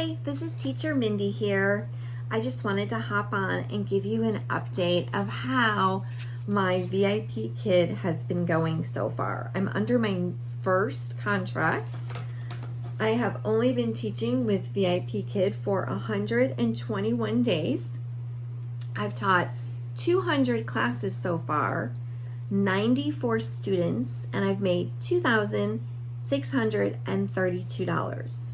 Hi, this is Teacher Mindy here. I just wanted to hop on and give you an update of how my VIP Kid has been going so far. I'm under my first contract. I have only been teaching with VIP Kid for 121 days. I've taught 200 classes so far, 94 students, and I've made $2,632.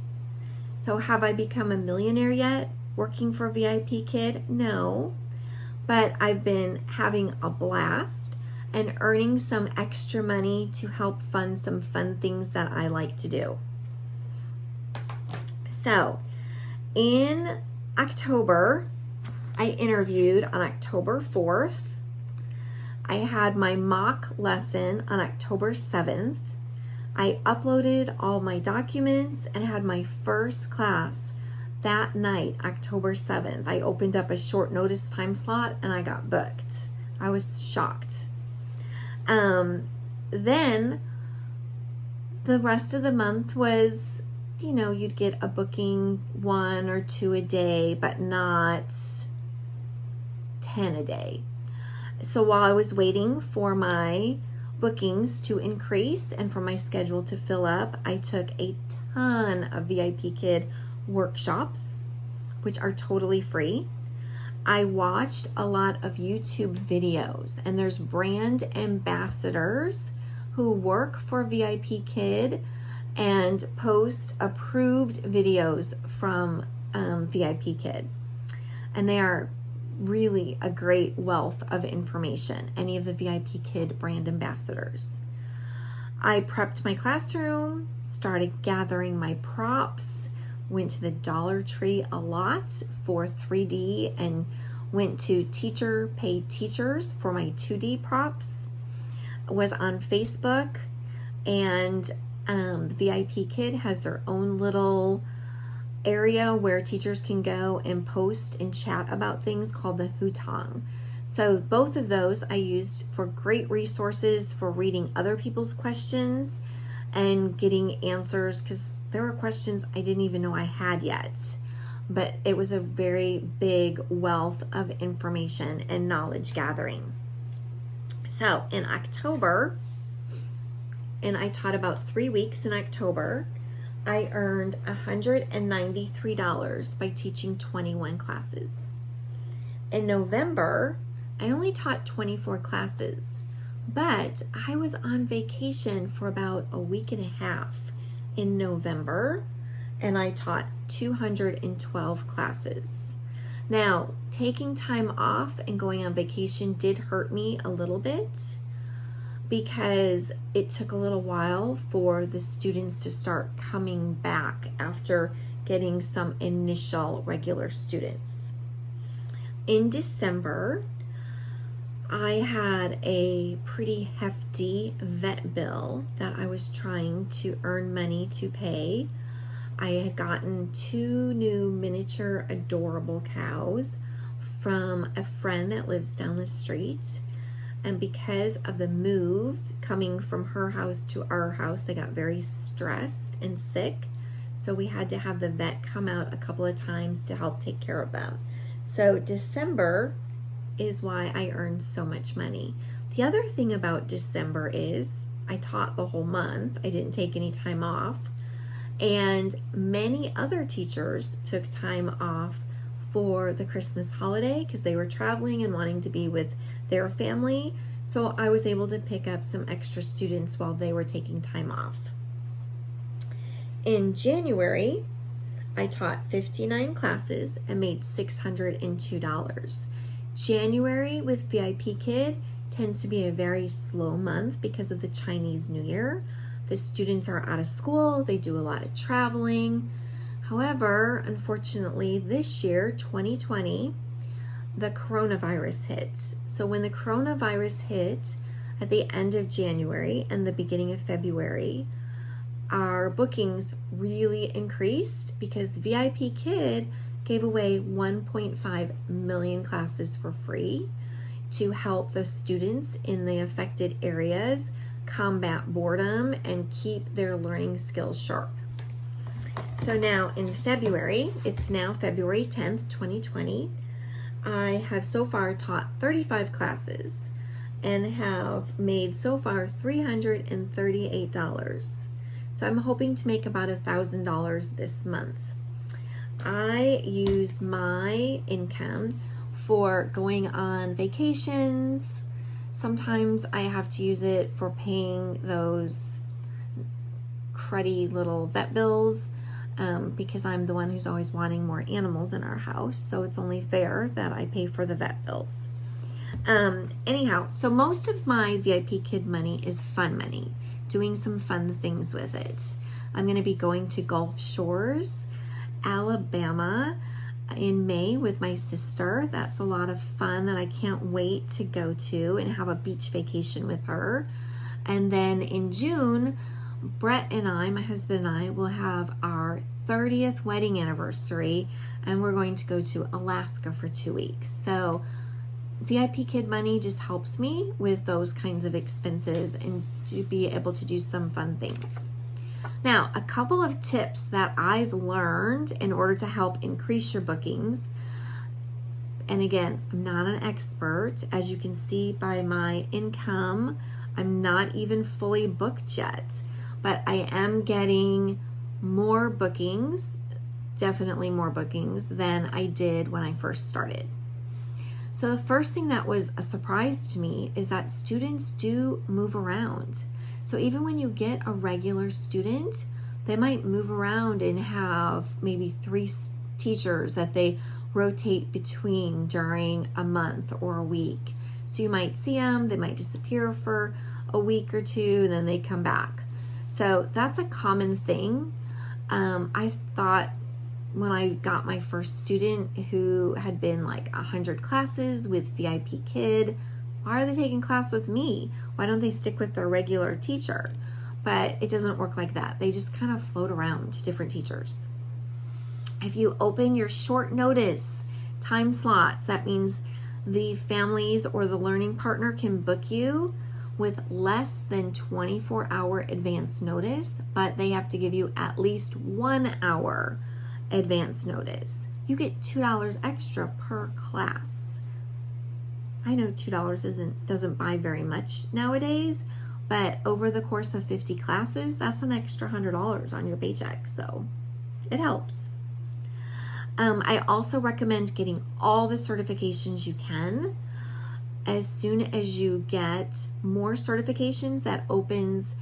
So have I become a millionaire yet working for VIP Kid? No, but I've been having a blast and earning some extra money to help fund some fun things that I like to do. So in October, I interviewed on October 4th. I had my mock lesson on October 7th. I uploaded all my documents and had my first class that night, October 7th. I opened up a short notice time slot and I got booked. I was shocked. Then the rest of the month was, you'd get a booking 1 or 2 a day, but not 10 a day. So while I was waiting for my bookings to increase and for my schedule to fill up, I took a ton of VIP Kid workshops, which are totally free. I watched a lot of YouTube videos, and there's brand ambassadors who work for VIP Kid and post approved videos from VIP Kid, and they are really a great wealth of information, any of the VIP Kid brand ambassadors. I prepped my classroom, started gathering my props, went to the Dollar Tree a lot for 3D, and went to Teacher Pay Teachers for my 2D props. Was on Facebook, and the VIP Kid has their own little area where teachers can go and post and chat about things called the Hutong. So both of those I used for great resources for reading other people's questions and getting answers, because there were questions I didn't even know I had yet. But it was a very big wealth of information and knowledge gathering. So in October, and I taught about 3 weeks in October, I earned $193 by teaching 21 classes. In November, I only taught 24 classes, but I was on vacation for about a week and a half in November, and I taught 212 classes. Now, taking time off and going on vacation did hurt me a little bit, because it took a little while for the students to start coming back after getting some initial regular students. In December, I had a pretty hefty vet bill that I was trying to earn money to pay. I had gotten 2 new miniature adorable cows from a friend that lives down the street. And because of the move coming from her house to our house, they got very stressed and sick. So we had to have the vet come out a couple of times to help take care of them. So December is why I earned so much money. The other thing about December is I taught the whole month. I didn't take any time off. And many other teachers took time off for the Christmas holiday because they were traveling and wanting to be with their family. So I was able to pick up some extra students while they were taking time off. In January, I taught 59 classes and made $602. January with VIP Kid tends to be a very slow month because of the Chinese New Year. The students are out of school, they do a lot of traveling. However, unfortunately, this year, 2020, the coronavirus hit. So when the coronavirus hit at the end of January and the beginning of February, our bookings really increased because VIP Kid gave away 1.5 million classes for free to help the students in the affected areas combat boredom and keep their learning skills sharp. So now in February, it's now February 10th, 2020, I have so far taught 35 classes and have made so far $338. So I'm hoping to make about $1,000 this month. I use my income for going on vacations. Sometimes I have to use it for paying those cruddy little vet bills because I'm the one who's always wanting more animals in our house. So it's only fair that I pay for the vet bills. Anyhow, so most of my VIP Kid money is fun money, doing some fun things with it. I'm going to be going to Gulf Shores, Alabama in May with my sister. That's a lot of fun that I can't wait to go to and have a beach vacation with her. And then in June, Brett and I, my husband and I, will have our 30th wedding anniversary, and we're going to go to Alaska for 2 weeks. So VIP Kid money just helps me with those kinds of expenses and to be able to do some fun things. Now, a couple of tips that I've learned in order to help increase your bookings. And again, I'm not an expert. As you can see by my income, I'm not even fully booked yet, but I am getting more bookings, definitely more bookings than I did when I first started. So the first thing that was a surprise to me is that students do move around. So even when you get a regular student, they might move around and have maybe 3 teachers that they rotate between during a month or a week. So you might see them, they might disappear for a week or 2, and then they come back. So that's a common thing. I thought when I got my first student who had been like 100 classes with VIP Kid, why are they taking class with me? Why don't they stick with their regular teacher? But it doesn't work like that. They just kind of float around to different teachers. If you open your short notice time slots, that means the families or the learning partner can book you with less than 24-hour advance notice, but they have to give you at least 1 hour advance notice. You get $2 extra per class. I know $2 doesn't buy very much nowadays, but over the course of 50 classes, that's an extra $100 on your paycheck, so it helps. I also recommend getting all the certifications you can. As soon as you get more certifications, that opens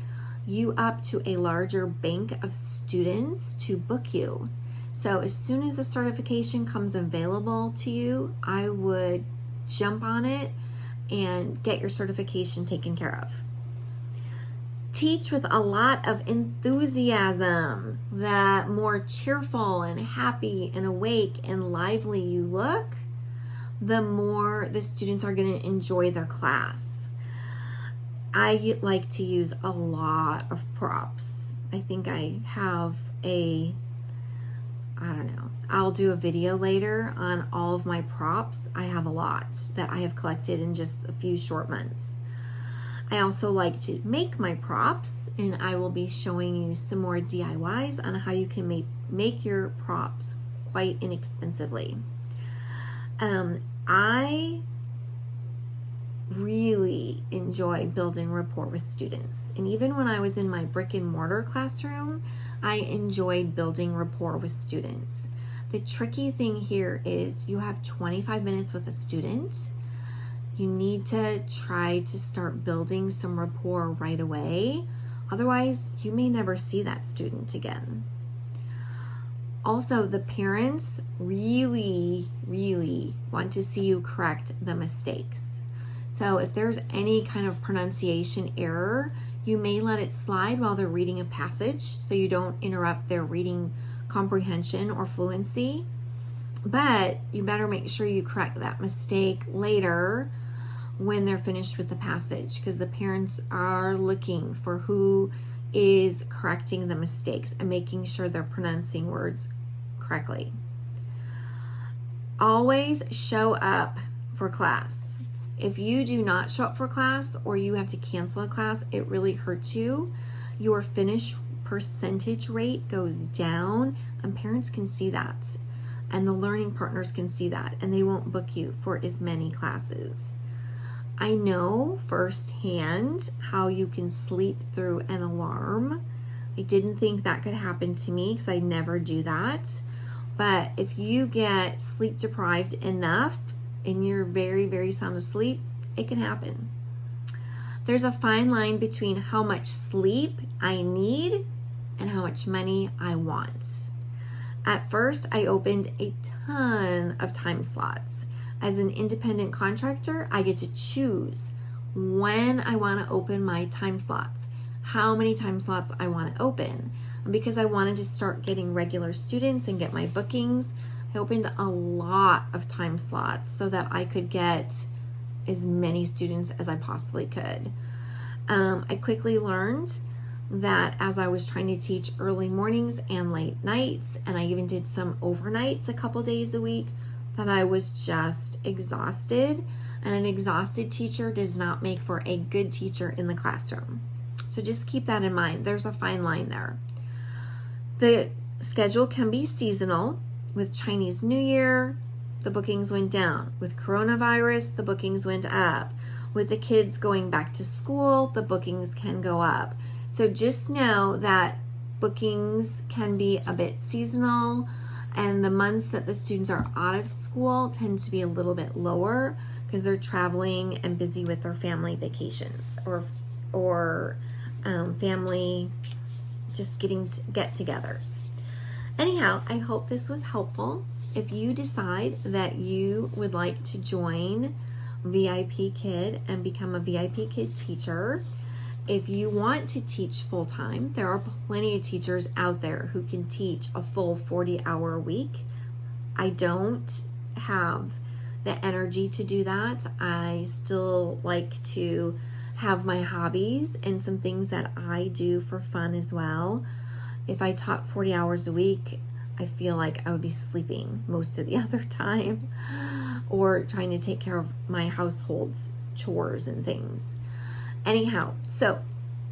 you up to a larger bank of students to book you. So as soon as a certification comes available to you, I would jump on it and get your certification taken care of. Teach with a lot of enthusiasm. The more cheerful and happy and awake and lively you look, the more the students are going to enjoy their class. I like to use a lot of props. I think I have I'll do a video later on all of my props. I have a lot that I have collected in just a few short months. I also like to make my props, and I will be showing you some more DIYs on how you can make your props quite inexpensively. I really enjoy building rapport with students. And even when I was in my brick and mortar classroom, I enjoyed building rapport with students. The tricky thing here is you have 25 minutes with a student. You need to try to start building some rapport right away. Otherwise, you may never see that student again. Also, the parents really, really want to see you correct the mistakes. So if there's any kind of pronunciation error, you may let it slide while they're reading a passage so you don't interrupt their reading comprehension or fluency. But you better make sure you correct that mistake later when they're finished with the passage, because the parents are looking for who is correcting the mistakes and making sure they're pronouncing words correctly. Always show up for class. If you do not show up for class or you have to cancel a class, it really hurts you. Your finish percentage rate goes down And parents can see that. And the learning partners can see that. And they won't book you for as many classes. I know firsthand how you can sleep through an alarm. I didn't think that could happen to me because I never do that. But if you get sleep deprived enough and you're very, very sound asleep, it can happen. There's a fine line between how much sleep I need and how much money I want. At first, I opened a ton of time slots. As an independent contractor, I get to choose when I want to open my time slots, how many time slots I want to open. And because I wanted to start getting regular students and get my bookings, I opened a lot of time slots so that I could get as many students as I possibly could. I quickly learned that as I was trying to teach early mornings and late nights, and I even did some overnights a couple days a week, that I was just exhausted, and an exhausted teacher does not make for a good teacher in the classroom. So just keep that in mind. There's a fine line there. The schedule can be seasonal. With Chinese New Year, the bookings went down. With coronavirus, the bookings went up. With the kids going back to school, the bookings can go up. So just know that bookings can be a bit seasonal, and the months that the students are out of school tend to be a little bit lower because they're traveling and busy with their family vacations or family just get-togethers. Anyhow, I hope this was helpful. If you decide that you would like to join VIP Kid and become a VIP Kid teacher, if you want to teach full-time, there are plenty of teachers out there who can teach a full 40-hour week. I don't have the energy to do that. I still like to have my hobbies and some things that I do for fun as well. If I taught 40 hours a week, I feel like I would be sleeping most of the other time or trying to take care of my household's chores and things. Anyhow, so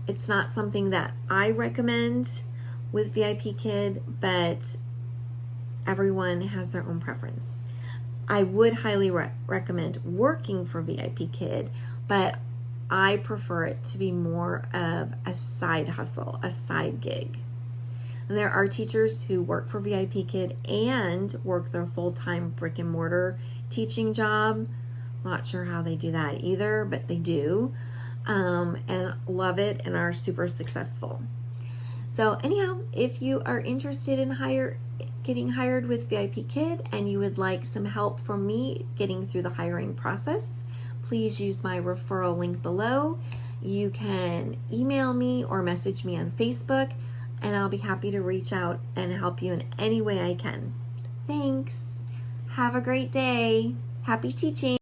it's not something that I recommend with VIP Kid, but everyone has their own preference. I would highly recommend working for VIP Kid, but I prefer it to be more of a side hustle, a side gig. And there are teachers who work for VIP Kid and work their full-time brick and mortar teaching job. Not sure how they do that either, but they do. And love it and are super successful. So anyhow, if you are interested in getting hired with VIP Kid and you would like some help from me getting through the hiring process, please use my referral link below. You can email me or message me on Facebook, and I'll be happy to reach out and help you in any way I can. Thanks. Have a great day. Happy teaching.